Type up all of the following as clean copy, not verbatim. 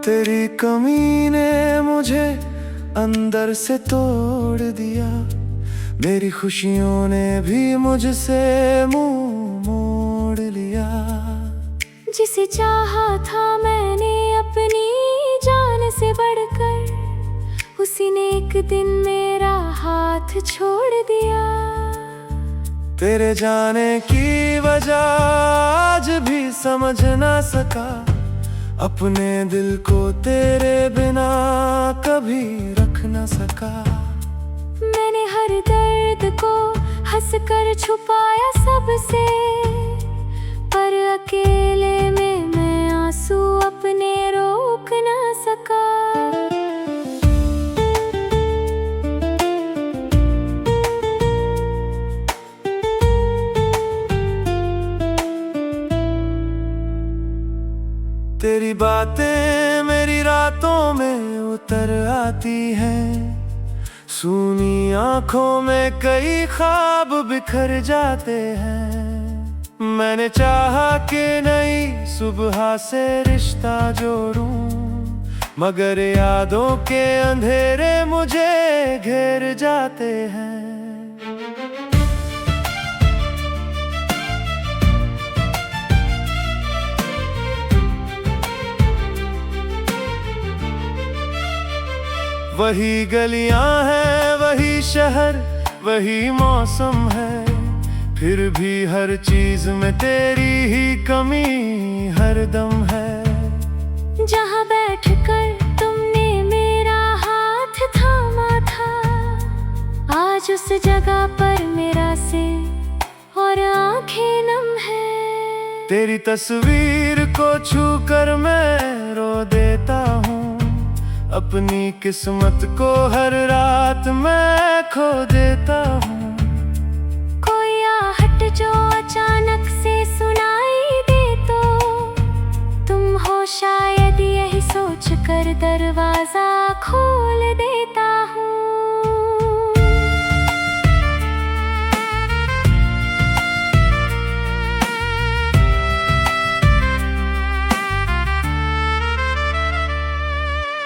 तेरी कमी ने मुझे अंदर से तोड़ दिया। मेरी खुशियों ने भी मुझसे मुंह मोड़ लिया। जिसे चाहा था मैंने अपनी जान से बढ़कर, उसी ने एक दिन मेरा हाथ छोड़ दिया। तेरे जाने की वजह आज भी समझ ना सका, अपने दिल को तेरे बिना कभी रख न सका। मैंने हर दर्द को हंसकर छुपाया सबसे, पर अकेले में मैं आंसू अपने रोक ना सका। तेरी बातें मेरी रातों में उतर आती हैं, सूनी आंखों में कई ख्वाब बिखर जाते हैं। मैंने चाहा कि नई सुबह से रिश्ता जोड़ूं, मगर यादों के अंधेरे मुझे घेर जाते हैं। वही गलियां हैं, वही शहर, वही मौसम है, फिर भी हर चीज में तेरी ही कमी हरदम है। जहाँ बैठकर तुमने मेरा हाथ थामा था, आज उस जगह पर मेरा सिर और आंखें नम है। तेरी तस्वीर को छूकर मैं रो देता हूँ, अपनी किस्मत को हर रात मैं खो देता हूँ। कोई आहट जो अचानक से सुनाई दे तो तुम हो शायद, यही सोच कर दरवाजा खोल देता हूँ।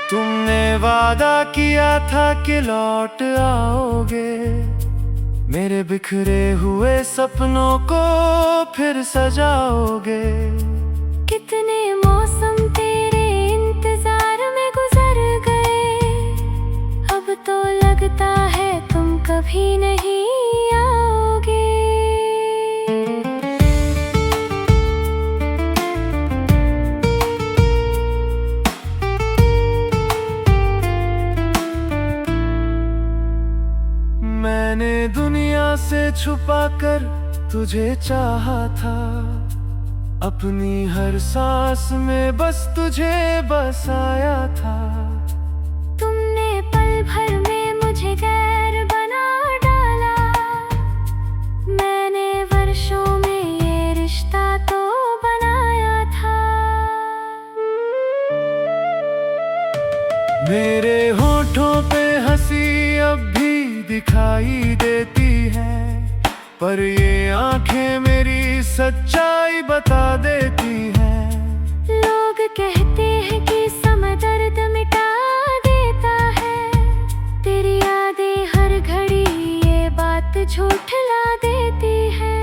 तुमने वादा किया था कि लौट आओगे, मेरे बिखरे हुए सपनों को फिर सजाओगे। कितने मौसम तेरे इंतजार में गुजर गए, अब तो लगता है तुम कभी नहीं आओगे। मैंने दुनिया से छुपाकर तुझे चाहा था, अपनी हर सांस में बस तुझे बसाया था। तुमने पल भर में मुझे गैर बना डाला, मैंने वर्षों में ये रिश्ता तो बनाया था। मेरे होठों पे हंसी अब भी दिखाई देती है, पर ये आंखें मेरी सच्चाई बता देती हैं। लोग कहते हैं कि समय दर्द मिटा देता है, तेरी यादें हर घड़ी ये बात झूठला देती है।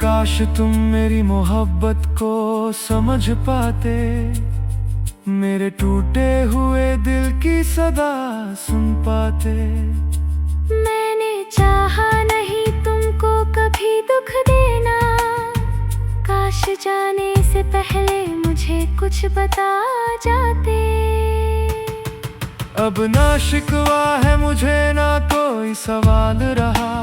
काश तुम मेरी मोहब्बत को समझ पाते, मेरे टूटे हुए दिल की सदा सुन पाते। मैंने चाहा नहीं तुमको कभी दुख देना, काश जाने से पहले मुझे कुछ बता जाते। अब ना शिकवा है मुझे, ना कोई सवाल रहा,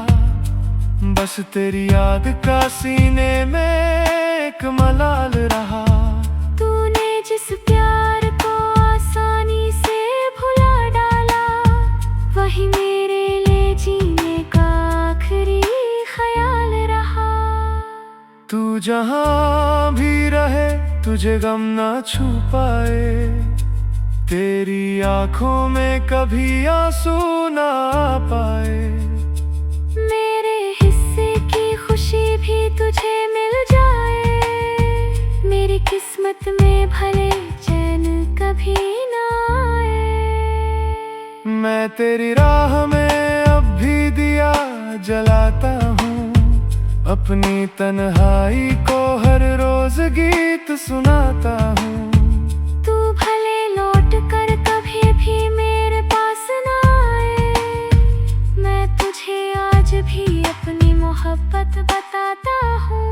बस तेरी याद का सीने में एक मलाल रहा। तूने जिस प्यार को आसानी से भुला डाला, वही मेरे लिए जीने का आखिरी ख्याल रहा। तू जहाँ भी रहे तुझे गम ना छू पाए, तेरी आंखों में कभी आंसू ना आ पाए। मेरे हिस्से की खुशी भी तुझे मिल जाए। मेरी किस्मत में भले चैन कभी ना आए। मैं तेरी राह में अब भी दिया जलाता हूँ, अपनी तन्हाई को हर रोज गीत सुनाता हूँ। तू भले लौट कर कभी भी मेरे पास ना आए, मैं तुझे आज भी अपनी मोहब्बत बताता हूँ।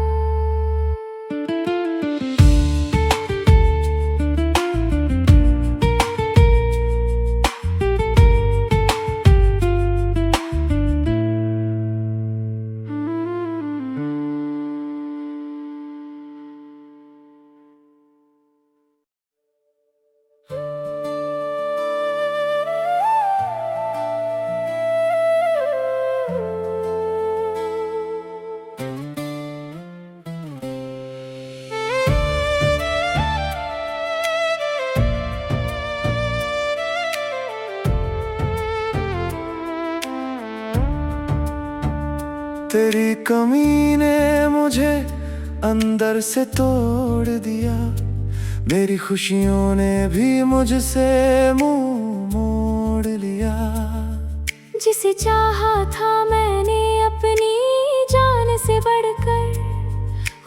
तेरी कमी ने मुझे अंदर से तोड़ दिया, मेरी खुशियों ने भी मुझसे मुंह मोड़ लिया। जिसे चाहा था मैंने अपनी जान से बढ़कर,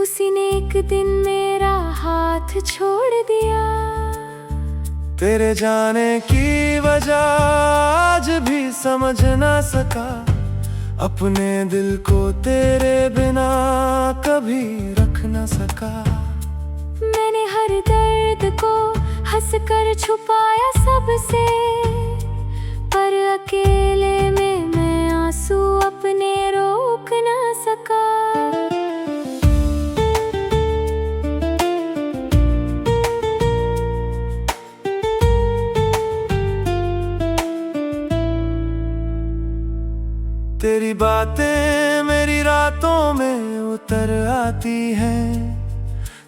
उसी ने एक दिन मेरा हाथ छोड़ दिया। तेरे जाने की वजह आज भी समझ ना सका, अपने दिल को तेरे बिना कभी रख न सका। मैंने हर दर्द को हंसकर छुपाया सबसे, पर अकेले में मैं आंसू अपने रोक न सका। तेरी बातें मेरी रातों में उतर आती हैं,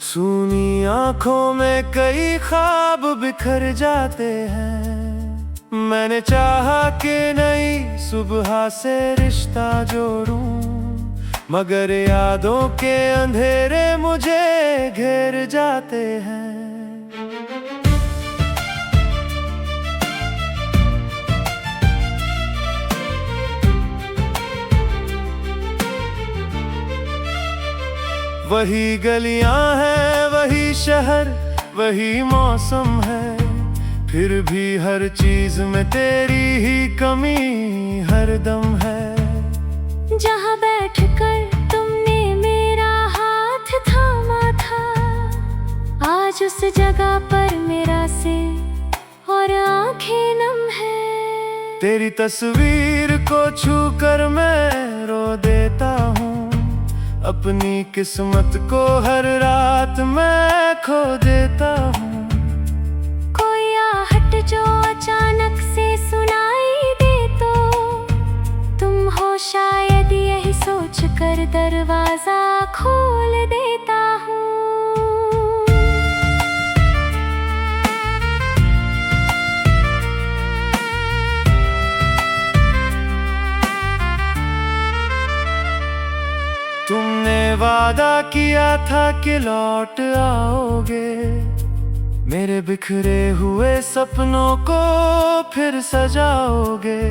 सूनी आंखों में कई ख्वाब बिखर जाते हैं। मैंने चाहा कि नई सुबह से रिश्ता जोड़ूं, मगर यादों के अंधेरे मुझे घेर जाते हैं। वही गलियां हैं, वही शहर, वही मौसम है, फिर भी हर चीज में तेरी ही कमी हरदम है। जहाँ बैठकर तुमने मेरा हाथ थामा था, आज उस जगह पर मेरा सिर और आंखें नम है। तेरी तस्वीर को छूकर मैं रो देता हूँ, अपनी किस्मत को हर रात मैं खो देता हूँ। कोई आहट जो अचानक से सुनाई दे तो तुम हो शायद, यही सोच कर दरवाजा खोल देता हूँ। तुमने वादा किया था कि लौट आओगे, मेरे बिखरे हुए सपनों को फिर सजाओगे।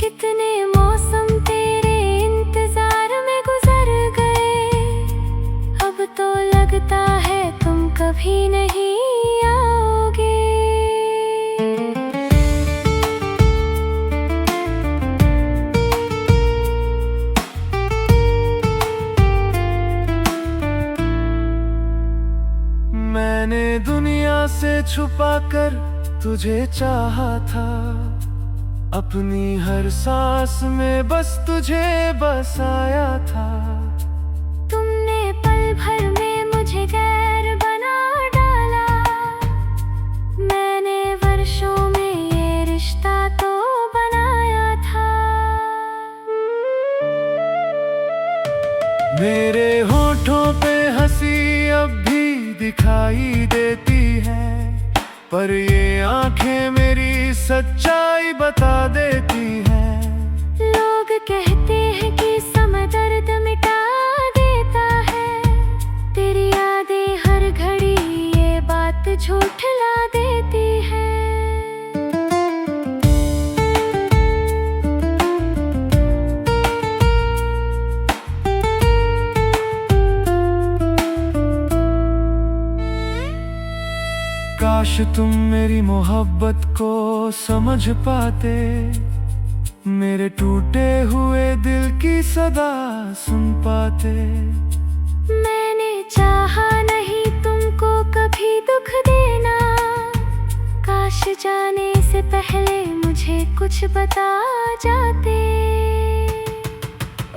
कितने मौसम तेरे इंतजार में गुजर गए, अब तो लगता है तुम कभी नहीं आओगे। मैंने दुनिया से छुपा कर तुझे चाहा था, अपनी हर सांस में बस तुझे बसाया था। तुमने पल भर में मुझे गैर बना डाला, मैंने वर्षों में ये रिश्ता तो बनाया था। मेरे होठों पे हंसी अब भी दिखाई देती है, पर ये आंखें मेरी सच्चाई बता देती हैं। लोग कहते हैं कि समय दर्द मिटा देता है, तेरी यादें हर घड़ी ये बात झूठला देती है। काश तुम मेरी मोहब्बत को समझ पाते, मेरे टूटे हुए दिल की सदा सुन पाते। मैंने चाहा नहीं तुमको कभी दुख देना, काश जाने से पहले मुझे कुछ बता जाते।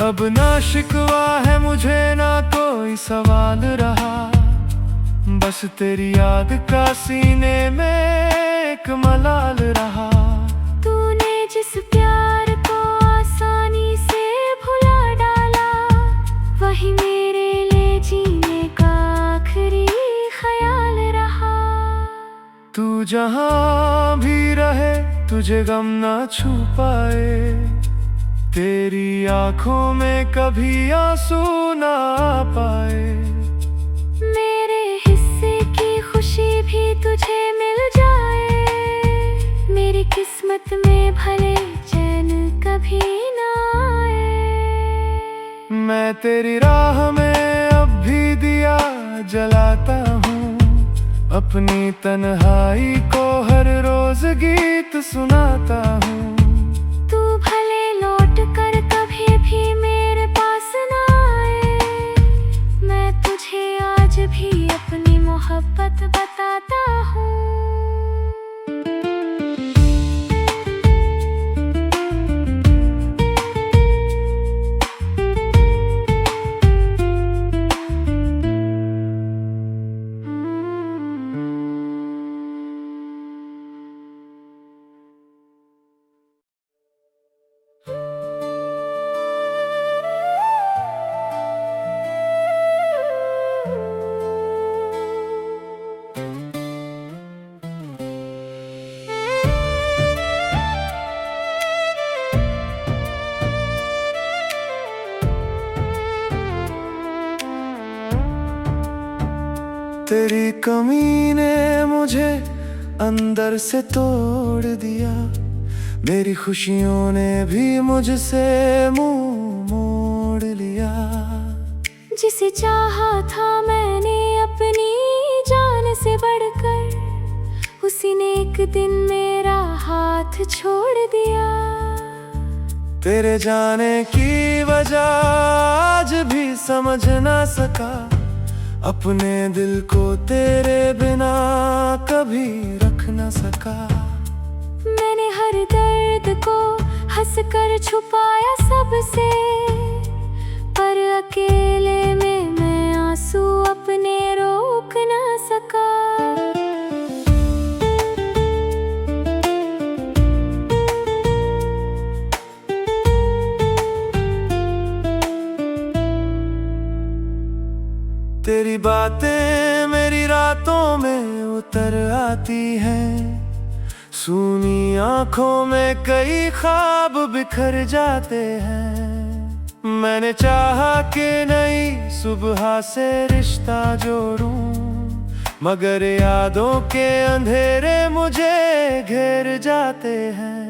अब ना शिकवा है मुझे ना कोई सवाल रहा, बस तेरी याद का सीने में एक मलाल रहा। तूने जिस प्यार को आसानी से भुला डाला, वही मेरे लिए जीने का आखिरी ख्याल रहा। तू जहां भी रहे तुझे गम ना छू पाए, तेरी आंखों में कभी आंसू ना आ पाए। मेरे हिस्से की खुशी भी तुझे मिल जाए, मेरी किस्मत में भले चैन कभी ना आए। मैं तेरी राह में अब भी दिया जलाता हूँ, अपनी तन्हाई को हर रोज गीत सुनाता हूँ। तू भले लौट कर कभी भी मेरे पास ना आए, मैं तुझे आज भी अपनी मोहब्बत बताता हूँ। तेरी कमी ने मुझे अंदर से तोड़ दिया, मेरी खुशियों ने भी मुझसे मुंह मोड़ लिया। जिसे चाहा था मैंने अपनी जान से बढ़कर, उसी ने एक दिन मेरा हाथ छोड़ दिया। तेरे जाने की वजह आज भी समझ ना सका, अपने दिल को तेरे बिना कभी रख न सका। मैंने हर दर्द को हंसकर छुपाया सबसे, पर अकेले में मैं आंसू अपने रोक न सका। तेरी बातें मेरी रातों में उतर आती हैं, सूनी आंखों में कई ख्वाब बिखर जाते हैं। मैंने चाहा कि नई सुबह से रिश्ता जोड़ूं, मगर यादों के अंधेरे मुझे घेर जाते हैं।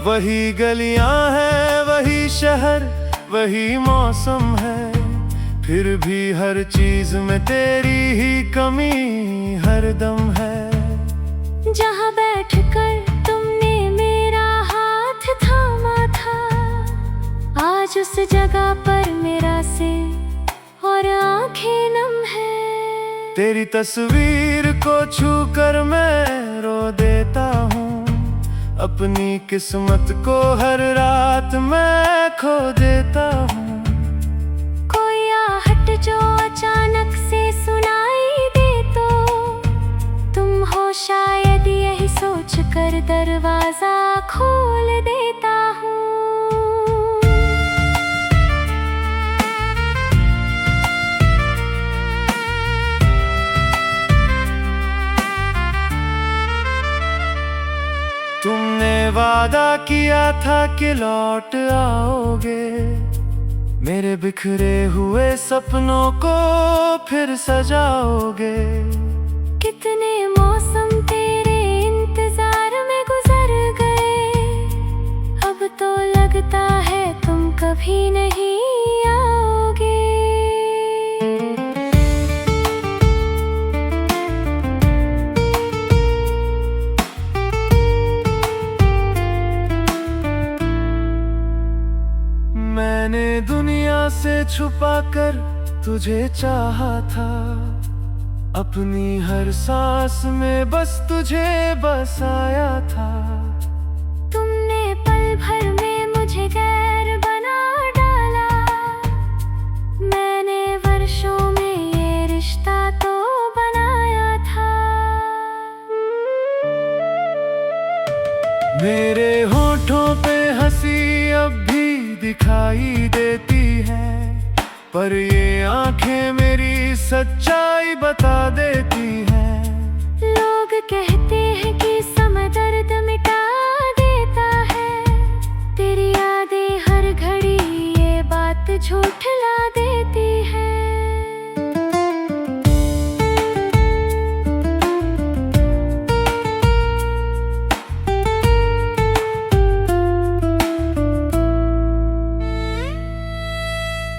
वही गलियां हैं, वही शहर, वही मौसम है, फिर भी हर चीज में तेरी ही कमी हरदम है। जहाँ बैठकर तुमने मेरा हाथ थामा था, आज उस जगह पर मेरा सिर और आंखें नम है। तेरी तस्वीर को छू कर मैं रो देता हूँ, अपनी किस्मत को हर रात मैं खो देता हूँ। कोई आहट जो अचानक से सुनाई दे तो तुम हो शायद यही सोच कर आकर दरवाजा खोल देता हूँ। तुमने वादा किया था कि लौट आओगे, मेरे बिखरे हुए सपनों को फिर सजाओगे। कितने मौसम तेरे इंतजार में गुजर गए, अब तो लगता है तुम कभी नहीं आओगे। मैंने दुनिया से छुपाकर तुझे चाहा था, अपनी हर सांस में बस तुझे बसाया था। तुमने पल भर में मुझे गैर बना डाला, मैंने वर्षों में ये रिश्ता तो बनाया था। मेरे होठों पे हंसी अब भी दिखाई देती है, पर ये आंखें मेरी सच्चाई बता देती हैं। लोग कहते हैं कि समय दर्द मिटा देता है, तेरी यादें हर घड़ी ये बात झूठला देती है।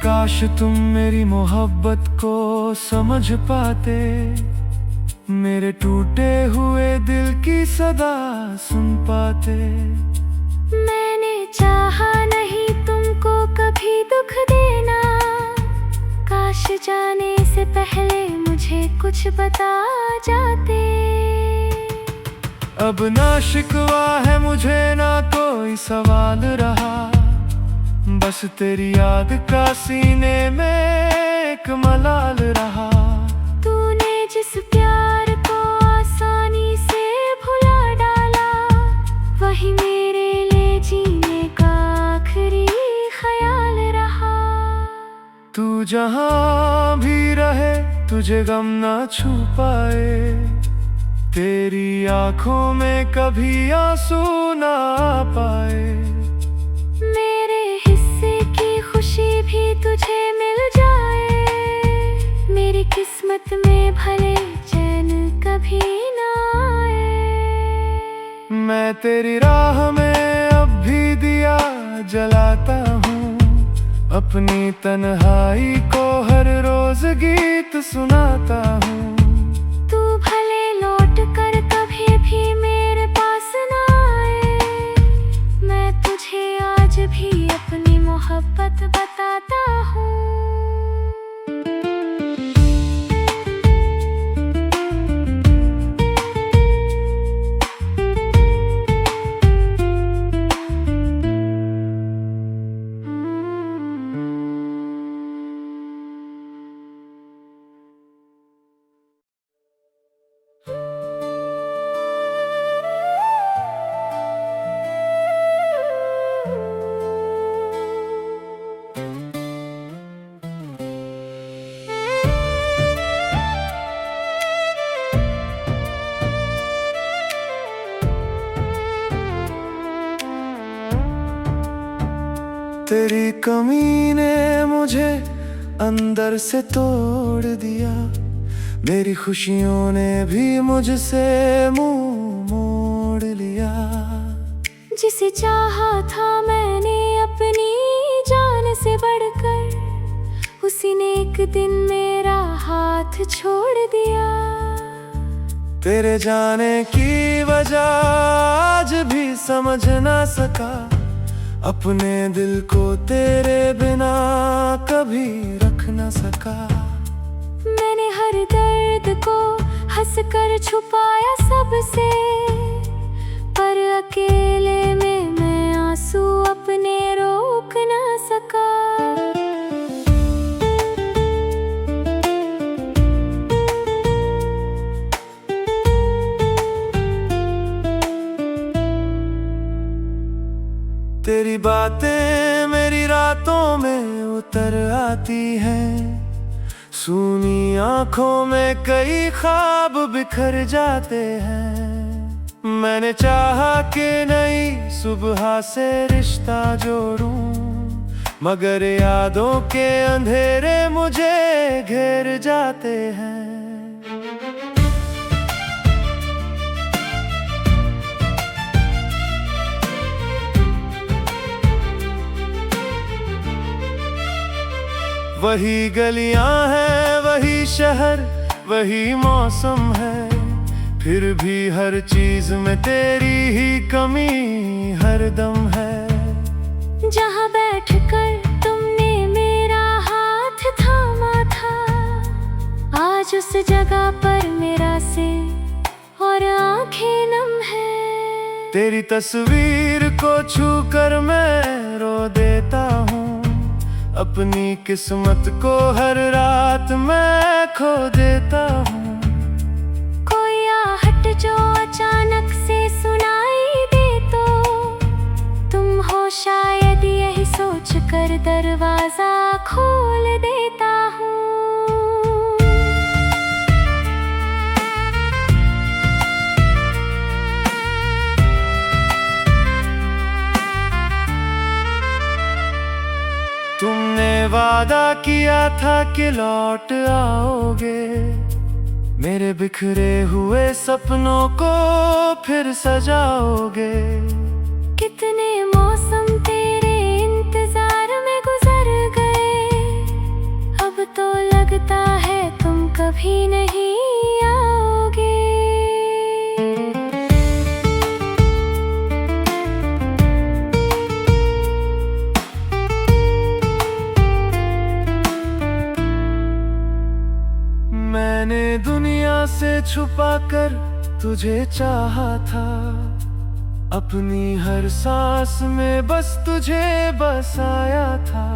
काश तुम मेरी मोहब्बत को समझ पाते, मेरे टूटे हुए दिल की सदा सुन पाते। मैंने चाहा नहीं तुमको कभी दुख देना, काश जाने से पहले मुझे कुछ बता जाते। अब ना शिकवा है मुझे ना कोई सवाल रहा, बस तेरी याद का सीने में एक मलाल रहा। तूने जिस प्यार को आसानी से भुला डाला, वही मेरे लिए जीने का आखिरी ख्याल रहा। तू जहां भी रहे तुझे गम ना छू पाए, तेरी आंखों में कभी आंसू ना आ पाए। मेरे हिस्से की खुशी भी तुझे मिल जाए, मेरी किस्मत में भले चैन कभी ना आए। मैं तेरी राह में अब भी दिया जलाता हूँ, अपनी तन्हाई को हर रोज गीत सुनाता हूँ। तू भले लौट कर कभी भी मेरे पास ना आए, मैं तुझे आज भी अपनी मोहब्बत बताता हूँ। तेरी कमी ने मुझे अंदर से तोड़ दिया, मेरी खुशियों ने भी मुझसे मुंह मोड़ लिया। जिसे चाहा था मैंने अपनी जान से बढ़कर, उसी ने एक दिन मेरा हाथ छोड़ दिया। तेरे जाने की वजह आज भी समझ ना सका, अपने दिल को तेरे बिना कभी रख न सका। मैंने हर दर्द को हंसकर छुपाया सबसे, पर अकेले में मैं आंसू अपने रोक न सका। तेरी बातें मेरी रातों में उतर आती हैं, सूनी आंखों में कई ख्वाब बिखर जाते हैं। मैंने चाहा कि नई सुबह से रिश्ता जोड़ूं, मगर यादों के अंधेरे मुझे घेर जाते हैं। वही गलियां हैं, वही शहर, वही मौसम है, फिर भी हर चीज में तेरी ही कमी हरदम है। जहाँ बैठकर तुमने मेरा हाथ थामा था, आज उस जगह पर मेरा सिर और आंखें नम है। तेरी तस्वीर को छूकर मैं रो देता हूँ, अपनी किस्मत को हर रात मैं खो देता हूँ। कोई आहट जो अचानक से सुनाई दे तो तुम हो शायद, यही सोच कर दरवाजा खोल देता हूँ। तुमने वादा किया था कि लौट आओगे, मेरे बिखरे हुए सपनों को फिर सजाओगे। कितने मौसम तेरे इंतजार में गुजर गए, अब तो लगता है तुम कभी नहीं आओगे। मैंने दुनिया से छुपाकर तुझे चाहा था, अपनी हर सांस में बस तुझे बसाया था।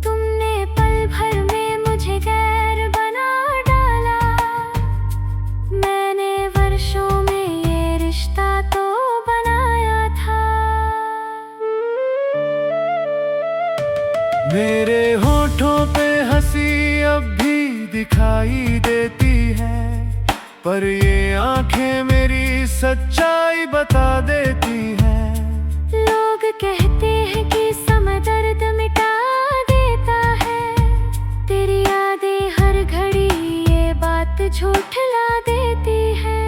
तुमने पल भर में मुझे गैर बना डाला, मैंने वर्षों में ये रिश्ता तो बनाया था। मेरे होठों पे हंसी अब भी दिखाई देती है, पर ये आंखें मेरी सच्चाई बता देती हैं। लोग कहते हैं कि समय दर्द मिटा देता है, तेरी यादें हर घड़ी ये बात झूठला देती है।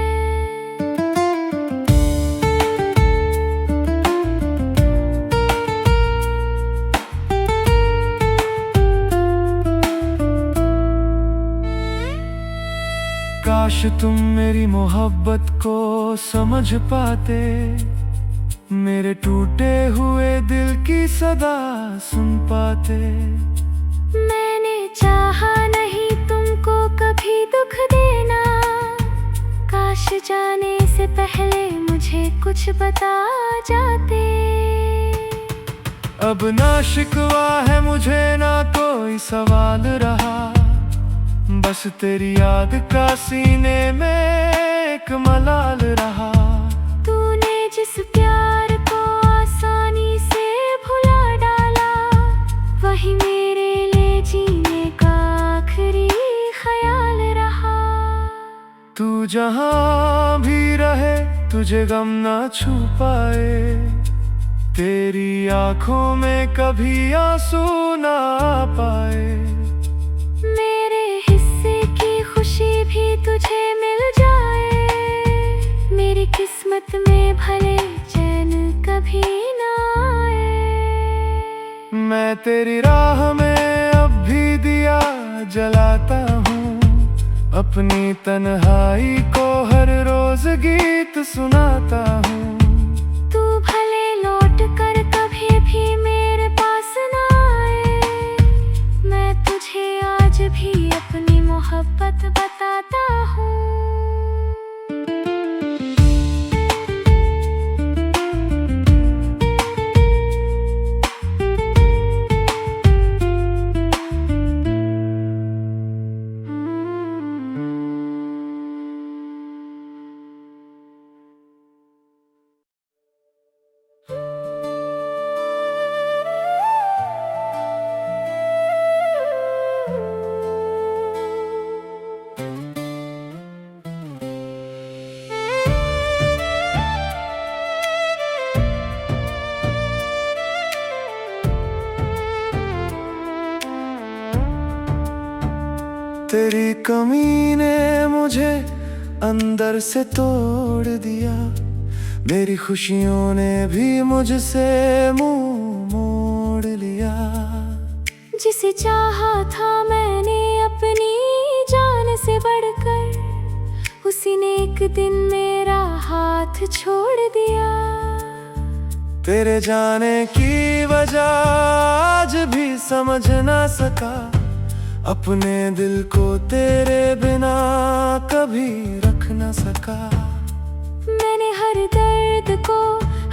काश तुम मेरी मोहब्बत को समझ पाते, मेरे टूटे हुए दिल की सदा सुन पाते। मैंने चाहा नहीं तुमको कभी दुख देना, काश जाने से पहले मुझे कुछ बता जाते। अब ना शिकवा है मुझे, ना कोई सवाल रहा, बस तेरी याद का सीने में एक मलाल रहा। तूने जिस प्यार को आसानी से भुला डाला, वही मेरे लिए जीने का आखिरी ख्याल रहा। तू जहाँ भी रहे तुझे गम ना छू पाए, तेरी आंखों में कभी आंसू ना आ पाए। मेरे हिस्से की खुशी भी तुझे मिल जाए, मेरी किस्मत में भले चैन कभी ना आए। मैं तेरी राह में अब भी दिया जलाता हूँ, अपनी तन्हाई को हर रोज गीत सुनाता हूँ। तू भले लौट कर कभी भी मेरे पास ना आए, मैं तुझे आज भी अपनी मोहब्बत बताता हूँ। कमी ने मुझे अंदर से तोड़ दिया, मेरी खुशियों ने भी मुझसे मुंह मोड़ लिया। जिसे चाहा था मैंने अपनी जान से बढ़कर, उसी ने एक दिन मेरा हाथ छोड़ दिया। तेरे जाने की वजह आज भी समझ ना सका, अपने दिल को तेरे बिना कभी रख ना सका। मैंने हर दर्द को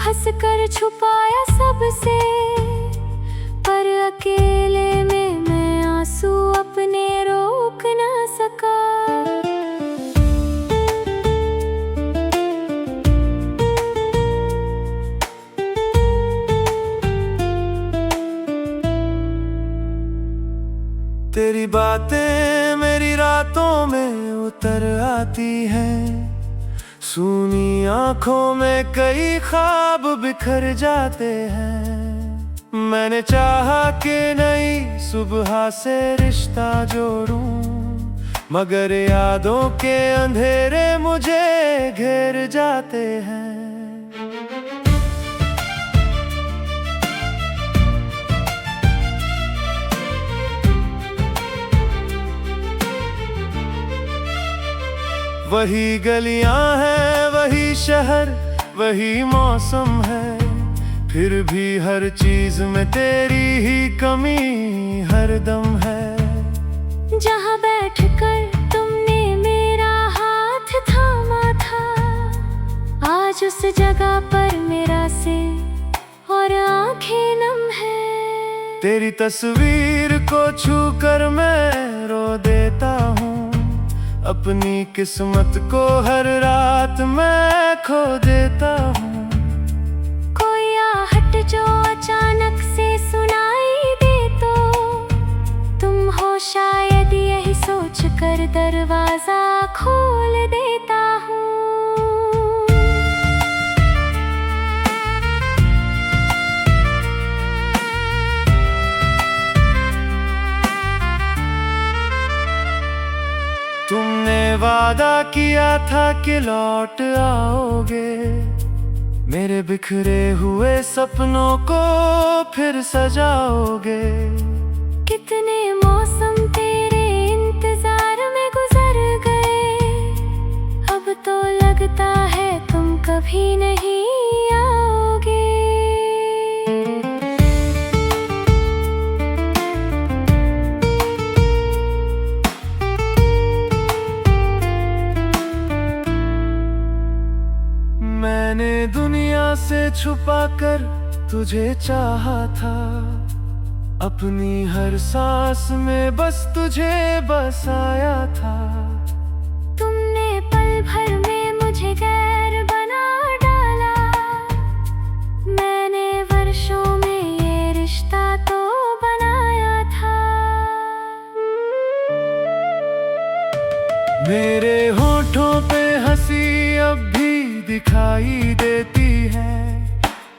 हंसकर छुपाया सबसे, पर अकेले में मैं आंसू अपने रोक ना सका। तेरी बातें मेरी रातों में उतर आती हैं, सूनी आंखों में कई ख्वाब बिखर जाते हैं। मैंने चाहा कि नई सुबह से रिश्ता जोड़ूं, मगर यादों के अंधेरे मुझे घेर जाते हैं। वही गलियां हैं, वही शहर, वही मौसम है, फिर भी हर चीज में तेरी ही कमी हरदम है। जहाँ बैठकर तुमने मेरा हाथ थामा था, आज उस जगह पर मेरा सिर और आंखें नम है। तेरी तस्वीर को छूकर मैं रो देता हूँ, अपनी किस्मत को हर रात मैं खो देता हूँ। कोई आहट जो अचानक से सुनाई दे तो तुम हो शायद, यही सोच कर दरवाजा खोल देता हूँ। तुमने वादा किया था कि लौट आओगे, मेरे बिखरे हुए सपनों को फिर सजाओगे। कितने मौसम तेरे इंतजार में गुजर गए, अब तो लगता है तुम कभी नहीं आओगे। मैंने दुनिया से छुपाकर तुझे चाहा था, अपनी हर सांस में बस तुझे बसाया था। तुमने पल भर में मुझे गैर बना डाला, मैंने वर्षों में ये रिश्ता तो बनाया था। मेरे होठों पे हंसी अब भी दिखाई देती है,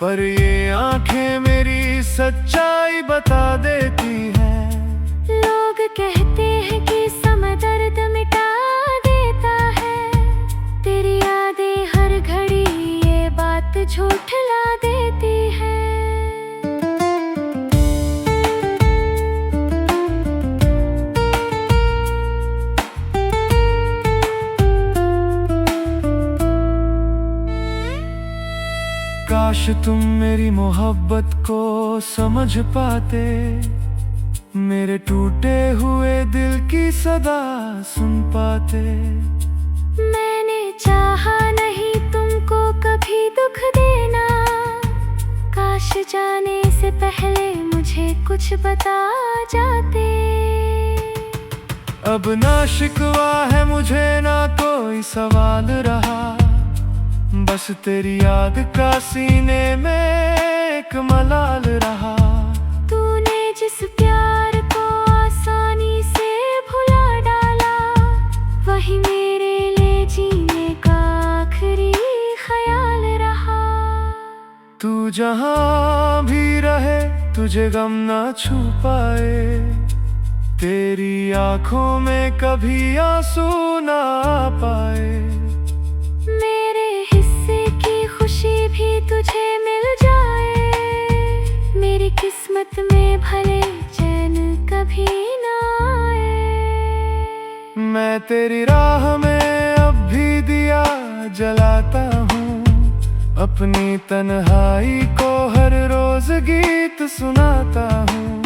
पर ये आंखें मेरी सच्चाई बता देती हैं। लोग कहते हैं कि समय दर्द मिटा देता है, तेरी यादें हर घड़ी ये बात झूठला देती है। काश तुम मेरी मोहब्बत को समझ पाते, मेरे टूटे हुए दिल की सदा सुन पाते। मैंने चाहा नहीं तुमको कभी दुख देना, काश जाने से पहले मुझे कुछ बता जाते। अब ना शिकवा है मुझे, ना कोई सवाल रहा, बस तेरी याद का सीने में एक मलाल रहा। तूने जिस प्यार को आसानी से भुला डाला, वही मेरे लिए जीने का आखिरी ख्याल रहा। तू जहां भी रहे तुझे गम ना छू पाए, तेरी आंखों में कभी आंसू ना आ पाए। मेरे हिस्से की खुशी भी तुझे मिल जाए। मेरी किस्मत में भले चैन कभी ना आए। मैं तेरी राह में अब भी दिया जलाता हूँ, अपनी तन्हाई को हर रोज गीत सुनाता हूँ।